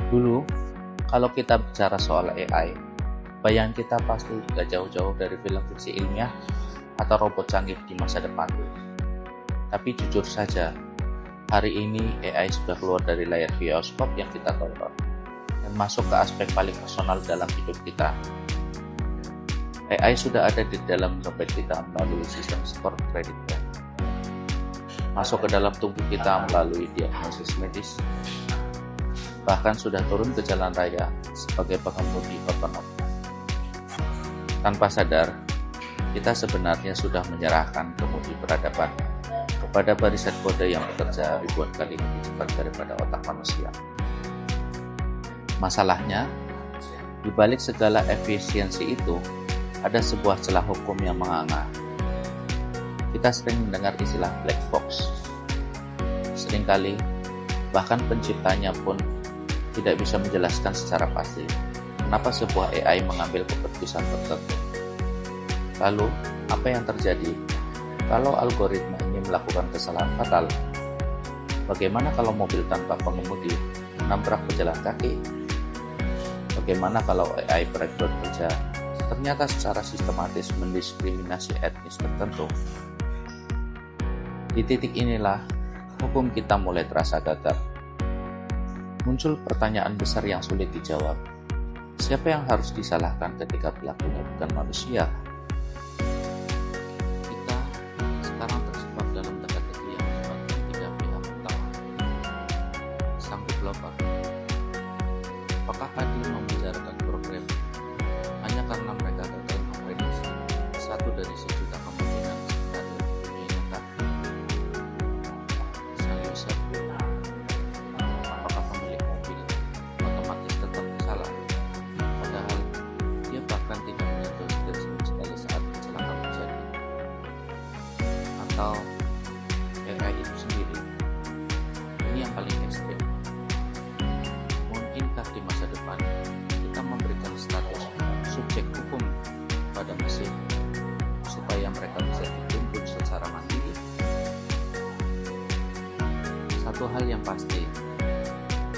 Dulu, kalau kita bicara soal AI, bayangan kita pasti gak jauh-jauh dari film fiksi ilmiah atau robot canggih di masa depan. Tapi jujur saja, hari ini AI sudah keluar dari layar bioskop yang kita tonton dan masuk ke aspek paling personal dalam hidup kita. AI sudah ada di dalam dompet kita melalui sistem skor kredit bank, masuk ke dalam tubuh kita melalui diagnosis medis, bahkan sudah turun ke jalan raya sebagai pengemudi otonom. Tanpa sadar, kita sebenarnya sudah menyerahkan kemudi peradaban kepada barisan kode yang bekerja ribuan kali lebih cepat daripada otak manusia. Masalahnya, di balik segala efisiensi itu, ada sebuah celah hukum yang menganga. Kita sering mendengar istilah black box. Seringkali, bahkan penciptanya pun tidak bisa menjelaskan secara pasti kenapa sebuah AI mengambil keputusan tertentu. Lalu, apa yang terjadi kalau algoritma ini melakukan kesalahan fatal? Bagaimana kalau mobil tanpa pengemudi menabrak pejalan kaki? Bagaimana kalau AI bekerja ternyata secara sistematis mendiskriminasi etnis tertentu? Di titik inilah, hukum kita mulai terasa gagap. Muncul pertanyaan besar yang sulit dijawab. Siapa yang harus disalahkan ketika pelakunya bukan manusia? Kita sekarang terjebak dalam teka-teki yang melibatkan tiga pihak utama. Sang developer. Apakah adil memenjarakan program hanya karena mereka gagal memprediksi satu dari sejuta kemungkinan skenario dunia nyata? Sang user. Apakah pemilik mobil otomatis tetap bersalah, padahal dia bahkan tidak menyentuh setir sama sekali saat kecelakaan terjadi? Atau AI itu sendiri? Ini yang paling ekstrem. Mungkinkah di masa depan kita memberikan status subjek hukum pada mesin supaya mereka bisa dituntut secara mandiri? Satu hal yang pasti,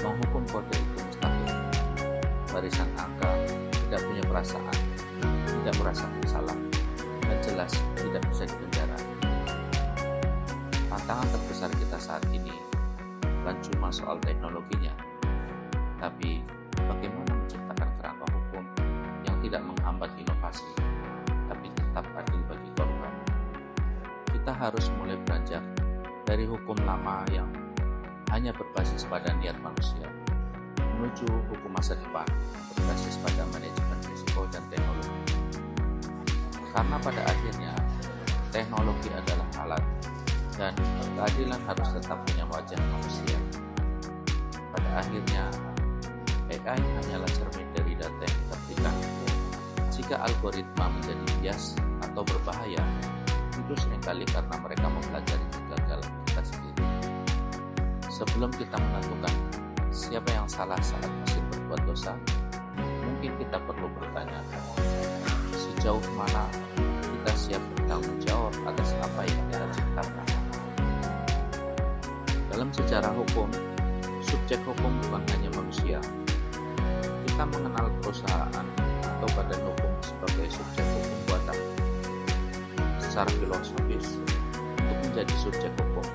menghukum kode itu mustahil. Barisan angka tidak punya perasaan, tidak merasa bersalah, dan jelas tidak bisa dipenjara. Tantangan terbesar kita saat ini bukan cuma soal teknologinya, tapi bagaimana menciptakan kerangka hukum yang tidak menghambat inovasi, tapi tetap adil bagi korban. Kita harus mulai beranjak dari hukum lama yang hanya berbasis pada niat manusia, menuju hukum masa depan yang berbasis pada manajemen risiko dan teknologi. Karena pada akhirnya, teknologi adalah alat, dan keadilan harus tetap punya wajah manusia. Pada akhirnya, AI hanyalah cermin dari data yang kita berikan. Jika algoritma menjadi bias atau berbahaya, itu seringkali karena mereka mempelajari kegagalan kita sendiri. Sebelum kita menentukan siapa yang salah saat mesin berbuat dosa, mungkin kita perlu bertanya, sejauh mana kita siap bertanggung jawab atas apa yang kita ciptakan. Dalam sejarah hukum, subjek hukum bukan hanya manusia. Kita mengenal perusahaan atau badan hukum sebagai subjek hukum buatan. Secara filosofis, untuk menjadi subjek hukum,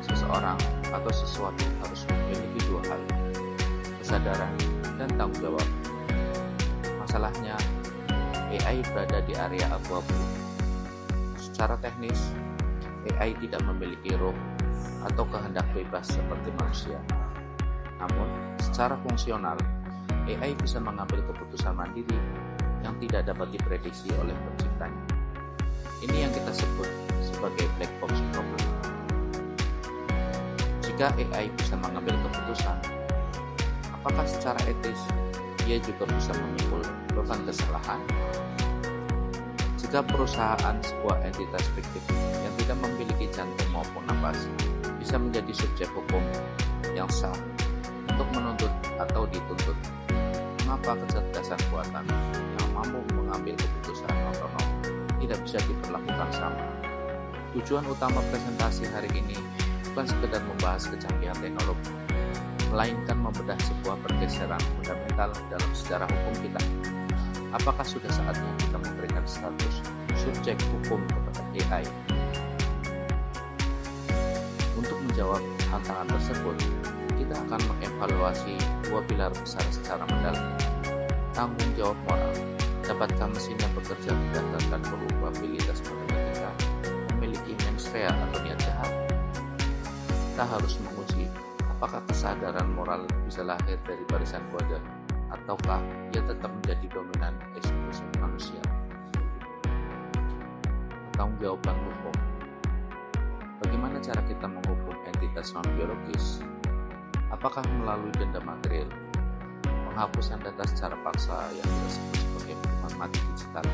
seseorang atau sesuatu harus memiliki dua hal, kesadaran dan tanggung jawab. Masalahnya, AI berada di area abu-abu. Secara teknis, AI tidak memiliki ruh atau kehendak bebas seperti manusia. Namun, secara fungsional, AI bisa mengambil keputusan mandiri yang tidak dapat diprediksi oleh penciptanya. Ini yang kita sebut sebagai black box problem. Jika AI bisa mengambil keputusan, apakah secara etis ia juga bisa memikul beban kesalahan? Jika perusahaan sebuah entitas fiktif yang tidak memiliki jantung maupun napas bisa menjadi subjek hukum yang sah untuk menuntut atau dituntut, mengapa kecerdasan buatan yang mampu mengambil keputusan otonom tidak bisa diperlakukan sama? Tujuan utama presentasi hari ini bukan sekedar membahas kecanggihan teknologi, melainkan membedah sebuah pergeseran fundamental dalam sejarah hukum kita. Apakah sudah saatnya kita memberikan status subjek hukum kepada AI? Untuk menjawab tantangan tersebut, kita akan mengevaluasi dua pilar besar secara mendalam. Tanggung jawab moral. Dapatkah mesin yang bekerja berdasarkan probabilitas pada kita memiliki mens rea atau niat jahat? Kita harus menguji apakah kesadaran moral bisa lahir dari barisan kode ataukah ia tetap menjadi dominan ekspresi manusia. Pertanggungjawaban hukum. Bagaimana cara kita menghukum entitas non-biologis? Apakah melalui denda material, penghapusan data secara paksa yang kita sebut sebagai hukuman mati digital,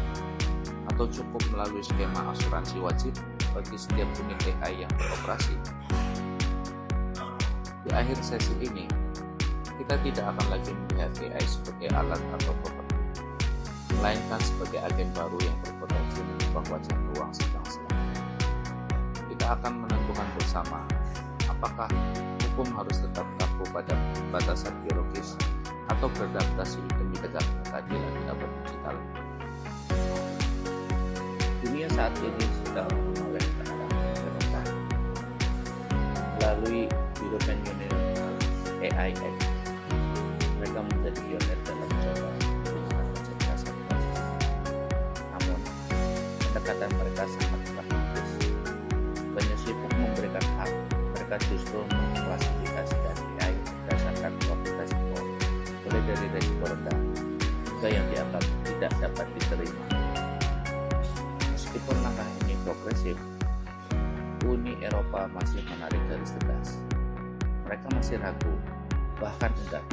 atau cukup melalui skema asuransi wajib bagi setiap unit AI yang beroperasi? Di akhir sesi ini, kita tidak akan lagi melihat AI sebagai alat atau properti, melainkan sebagai agen baru yang berpotensi mengubah wajah ruang sedang silam. Kita akan menentukan bersama apakah hukum harus tetap kaku pada batasan biologis atau beradaptasi demi tegaknya keadilan di abad digital. Dunia saat ini sedang menoleh ke arah Eropa melalui European Union AI Act. Mereka menjadi pionir dalam mencoba menggunakan kecerdasan buatan. Namun, pendekatan mereka sangat pragmatis. Bukannya sibuk memberikan hak, mereka justru mengklasifikasikan AI berdasarkan kualitas skor, mulai dari resiko rendah hingga yang dianggap tidak dapat diterima. Meskipun langkah ini progresif, Uni Eropa masih menarik garis tegas. Mereka masih ragu, bahkan enggan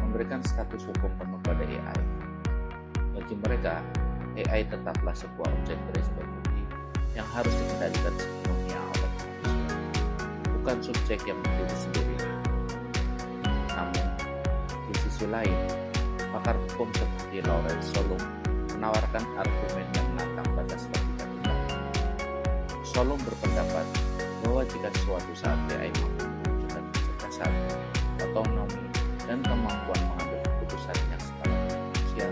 memberikan status hukum penuh pada AI. Bagi mereka, AI tetaplah sebuah objek berisiko bukti yang harus dikendalikan sepenuhnya oleh manusia, bukan subjek yang berdiri sendiri. Namun, di sisi lain, pakar hukum seperti Lawrence Solum menawarkan argumen yang menantang batas logika kita. Solum berpendapat bahwa jika suatu saat AI mampu menunjukkan kecerdasan, otonomi, dan kemampuan mengambil keputusan yang setara manusia,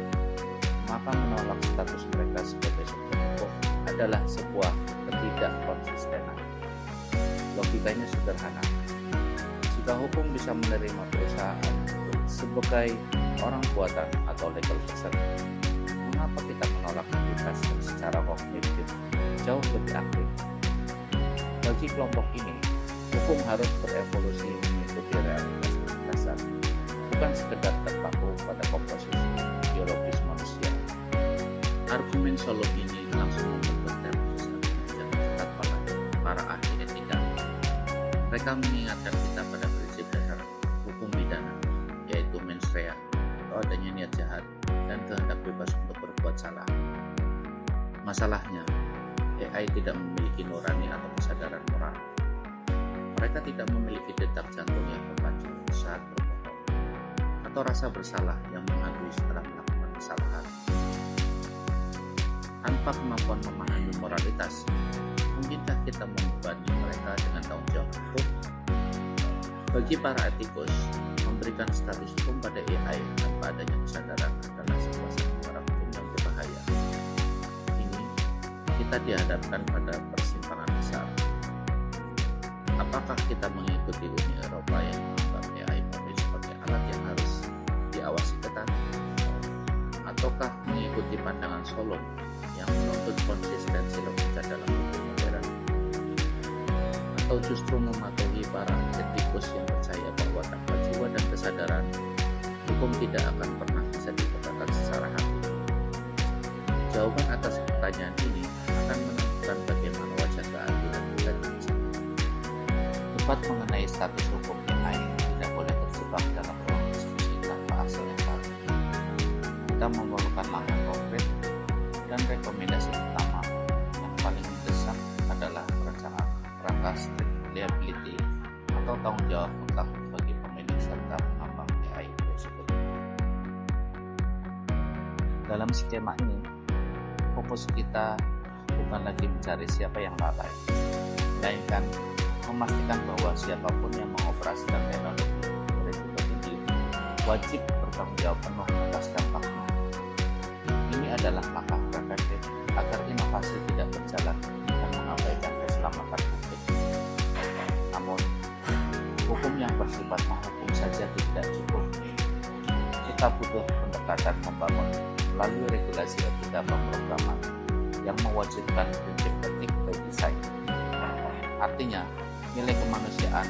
maka menolak status mereka sebagai subjek hukum adalah sebuah ketidakkonsistenan. Logikanya sederhana. Jika hukum bisa menerima perusahaan sebagai orang buatan atau legal person, mengapa kita menolak entitas yang secara kognitif jauh lebih aktif? Bagi kelompok ini, hukum harus berevolusi mengikuti realitas dasar, bukan sekedar terpaku pada komposisi biologis manusia. Argumen Solum ini langsung membentuk teroris yang ketat pada para ahli etika. Mereka mengingatkan kita pada prinsip dasar hukum pidana, yaitu mens rea, atau adanya niat jahat dan kehendak bebas untuk berbuat salah. Masalahnya, AI tidak memiliki nurani atau kesadaran moral. Mereka tidak memiliki detak jantung yang memacu saat berbohong, atau rasa bersalah yang mengandui setelah melakukan kesalahan. Tanpa kemampuan memahami moralitas, mungkinkah kita membebani mereka dengan tanggung jawab hukum? Bagi para etikus, memberikan status hukum pada AI tanpa adanya kesadaran adalah sebuah sandiwara hukum yang berbahaya. Ini kita dihadapkan pada persimpangan besar. Apakah kita mengikuti Uni Eropa yang menganggap AI murni sebagai alat yang harus diawasi ketat? Ataukah mengikuti pandangan Solum yang menuntut konsistensi logika dalam hukum modern? Atau justru mematuhi para etikus yang percaya bahwa tanpa jiwa dan kesadaran, hukum tidak akan pernah bisa ditegakkan secara hakiki? Jawaban atas pertanyaan ini akan menentukan bagaimana wajah keadilan kita di masa depan. Debat mengenai status hukum AI tidak boleh terjebak dalam ruang diskusi tanpa hasil yang baru. Kita memerlukan langkah konkret dan rekomendasi pertama yang paling mendesak adalah perencanaan kerangka strict liability atau tanggung jawab mutlak bagi pemilik serta pengembang AI tersebut. Dalam skema ini, fokus kita bukan lagi mencari siapa yang lalai, melainkan memastikan bahwa siapapun yang mengoperasikan teknologi berisiko wajib bertanggung jawab penuh atas dampaknya. Ini adalah langkah preventif agar inovasi tidak berjalan dan mengabaikan keselamatan publik. Namun, hukum yang bersifat menghukum saja tidak cukup. Kita butuh pendekatan membangun melalui regulasi etika pemrograman yang mewajibkan prinsip etik by design. Artinya, nilai kemanusiaan,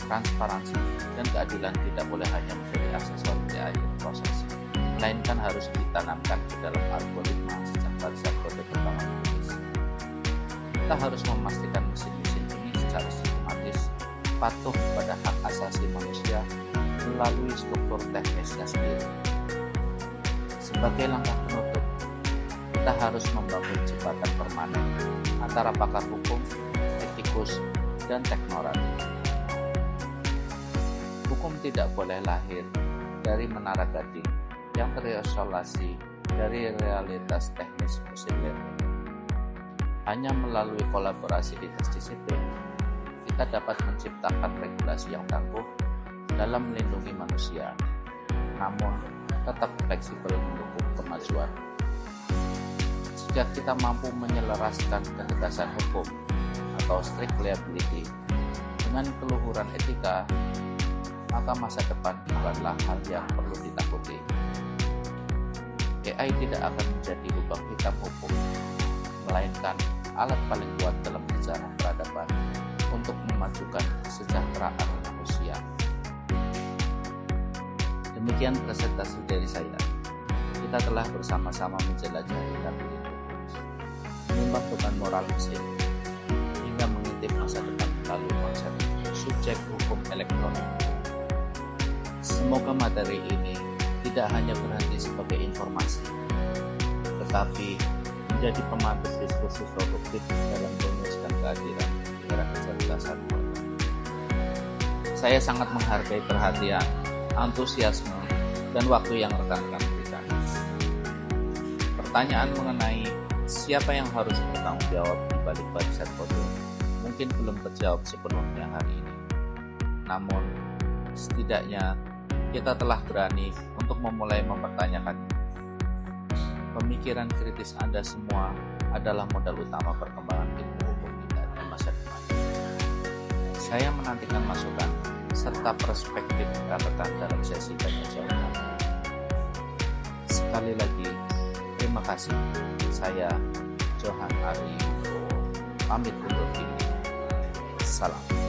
transparansi, dan keadilan tidak boleh hanya menjadi aksesori di akhir proses, melainkan harus ditanamkan ke dalam algoritma sejak pada kode pertama menulis. Kita harus memastikan mesin-mesin ini secara sistematis patuh pada hak asasi manusia melalui struktur teknisnya sendiri. Sebagai langkah penutup, kita harus membangun jembatan permanen antara pakar hukum, etikus, dan teknokrat. Hukum tidak boleh lahir dari menara gading yang terisolasi dari realitas teknis mesin learning. Hanya melalui kolaborasi lintas disiplin, kita dapat menciptakan regulasi yang tangguh dalam melindungi manusia, namun tetap fleksibel mendukung kemajuan. Jika kita mampu menyelaraskan ketegasan hukum atau strict liability dengan keluhuran etika, maka masa depan bukanlah hal yang perlu ditakuti. AI tidak akan menjadi lubang hitam hukum, melainkan alat paling kuat dalam sejarah peradaban untuk memajukan kesejahteraan manusia. Demikian presentasi dari saya. Kita telah bersama-sama menjelajahi labirin menimbang beban moral mesin hingga mengintip masa depan melalui konsep subjek hukum elektronik. Semoga materi ini tidak hanya berhenti sebagai informasi, tetapi menjadi pemantik diskusi produktif dalam merumuskan keadilan di era kecerdasan buatan. Saya sangat menghargai perhatian, antusiasme, dan waktu yang rekan-rekan berikan. Pertanyaan mengenai siapa yang harus bertanggung jawab di balik barisan kode mungkin belum terjawab sepenuhnya hari ini. Namun, setidaknya kita telah berani untuk memulai mempertanyakan. Pemikiran kritis Anda semua adalah modal utama perkembangan ilmu hukum kita di masa depan. Saya menantikan masukan serta perspektif rekan-rekan dalam sesi tanya jawab. Sekali lagi, terima kasih. Saya Johan Ari pamit undur diri. Salam.